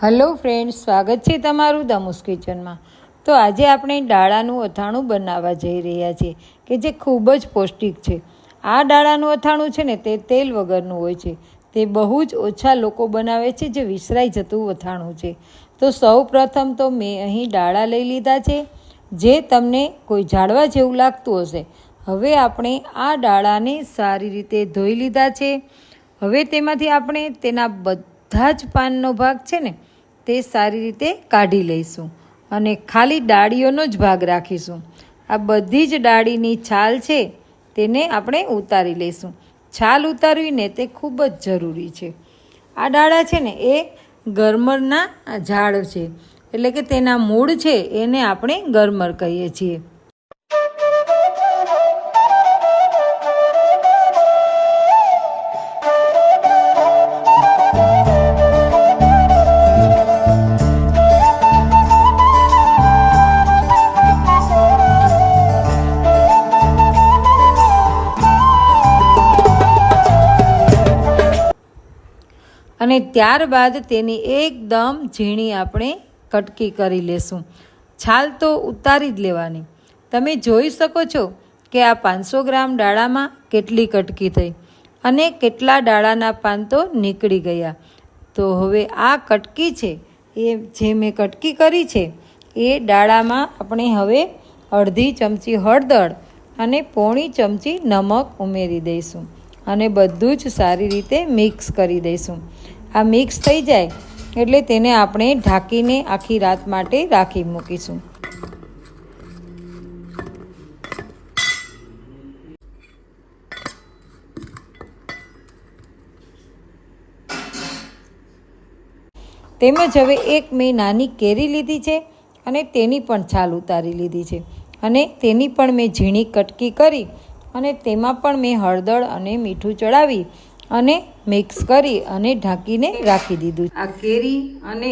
Hello friends, સ્વાગત છે તમારું દામુસ કિચનમાં। તો આજે આપણે ડાળાનું અથાણું બનાવવા જઈ રહ્યા છીએ કે જે ખૂબ જ પૌષ્ટિક છે। આ ડાળાનું અથાણું છે ને તે તેલ વગરનું હોય છે। તે બહુ જ ઓછા લોકો બનાવે છે, જે વિસરાઈ જતું અથાણું છે। તો સૌ પ્રથમ તો મેં અહીં ડાળા લઈ લીધા છે, જે તમને કોઈ ઝાડવા જેવું લાગતું હશે। હવે આપણે આ ડાળાને સારી રીતે ધોઈ લીધા છે। હવે તેમાંથી આપણે તેના બધા જ પાનનો ભાગ છે ને તે સારી રીતે કાઢી લઈશું અને ખાલી ડાળીઓનો જ ભાગ રાખીશું। આ બધી જ ડાળીની છાલ છે તેને આપણે ઉતારી લઈશું। છાલ ઉતારવીને તે ખૂબ જ જરૂરી છે। આ ડાળા છે ને એ ગરમરના ઝાડ છે, એટલે કે તેના મૂળ છે એને આપણે ગરમર કહીએ છીએ। અને ત્યારબાદ તેની એકદમ ઝીણી આપણે કટકી કરી લેશું। છાલ તો ઉતારી જ લેવાની। તમે જોઈ શકો છો કે આ 500 ગ્રામ ડાળામાં કેટલી કટકી થઈ અને કેટલા ડાળાના પાન તો નીકળી ગયા। તો હવે આ કટકી છે એ જે મેં કટકી કરી છે એ ડાળામાં આપણે હવે અડધી ચમચી હળદર અને પોણી ચમચી નમક ઉમેરી દઈશું અને બધું જ સારી રીતે મિક્સ કરી દઈશું। આ મિક્સ થઈ જાય એટલે તેને આપણે ઢાંકીને આખી રાત માટે રાખી મૂકીશું। તેમજ હવે એક મેં નાની કેરી લીધી છે અને તેની પણ છાલ ઉતારી લીધી છે અને તેની પણ મેં ઝીણી કટકી કરી અને તેમાં પણ મેં હળદર અને મીઠું ચડાવી અને મિક્સ કરી અને ઢાંકીને રાખી દીધું। આ કેરી અને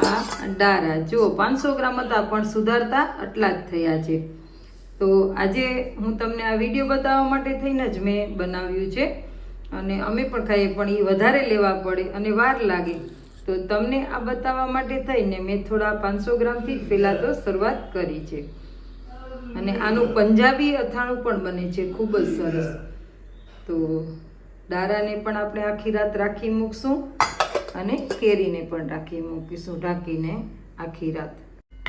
આ ડાળા જો 500 ગ્રામ હતા પણ સુધારતા આટલા જ થયા છે। તો આજે હું તમને આ વિડીયો બતાવવા માટે થઈને જ મેં બનાવ્યું છે અને અમે પણ ખાઈએ, પણ એ વધારે લેવા પડે અને વાર લાગે, તો તમને આ બતાવવા માટે થઈને મેં થોડા 500 ગ્રામથી જ પહેલાં તો શરૂઆત કરી છે। અને આનું પંજાબી અથાણું પણ બને છે, ખૂબ જ સરસ। તો ડાળાને પણ આપણે આખી રાત રાખી મૂકશું અને કેરીને પણ રાખી મૂકીશું ઢાંકીને આખી રાત।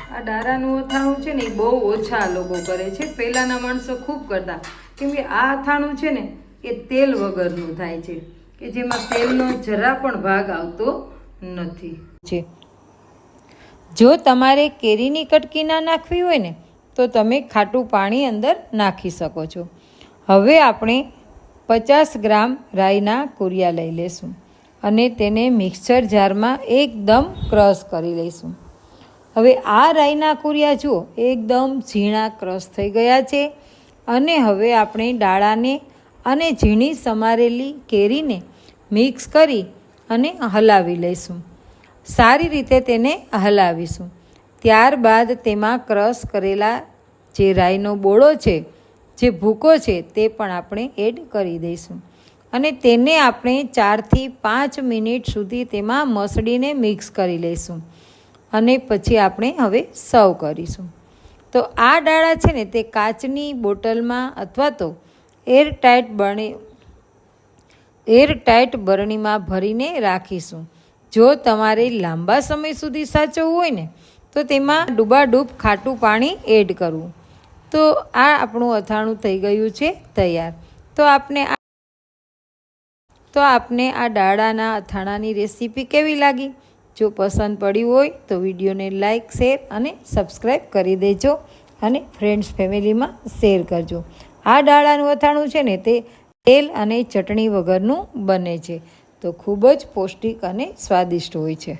આ ડાળાનું અથાણું છે ને એ બહુ ઓછા લોકો કરે છે, પહેલાંના માણસો ખૂબ કરતા, કેમ કે આ અથાણું છે ને એ તેલ વગરનું થાય છે, કે જેમાં તેલનો જરા પણ ભાગ આવતો નથી। જો તમારે કેરીની કટકી ના નાખવી હોય ને તો તમે ખાટું પાણી અંદર નાખી શકો છો। હવે આપણે 50 ગ્રામ રાઈના કુરિયા લઈ લેશું અને તેને મિક્સર જારમાં એકદમ ક્રશ કરી લઈશું। હવે આ રાઈના કુરિયા જુઓ એકદમ ઝીણા ક્રશ થઈ ગયા છે અને હવે આપણે ડાળાને અને ઝીણી સમારેલી કેરીને મિક્સ કરી અને હલાવી લઈશું। સારી રીતે તેને હલાવીશું। ત્યારબાદ તેમાં ક્રશ કરેલા જે રાઈનો બોળો છે, જે ભૂકો છે, તે પણ આપણે એડ કરી દઈશું અને તેને આપણે 4 થી 5 મિનિટ સુધી તેમાં મસળીને મિક્સ કરી લઈશું અને પછી આપણે હવે સર્વ કરીશું। તો આ ડાળા છે ને તે કાચની બોટલમાં અથવા તો એરટાઇટ બરણીમાં ભરીને રાખીશું। જો તમારે લાંબા સમય સુધી સાચવવું હોય ને તો તેમાં ડૂબાડૂબ ખાટું પાણી એડ કરવું। તો આ આપણું અથાણું થઈ ગયું છે તૈયાર। તો આપને આ ડાળાના અથાણાની રેસીપી કેવી લાગી? જો પસંદ પડી હોય તો વિડીયોને લાઇક, શેર અને સબસ્ક્રાઈબ કરી દેજો અને ફ્રેન્ડ્સ ફેમિલીમાં શેર કરજો। આ ડાળાનું અથાણું છે ને તે તેલ અને ચટણી વગરનું બને છે, તો ખૂબ જ પૌષ્ટિક અને સ્વાદિષ્ટ હોય છે।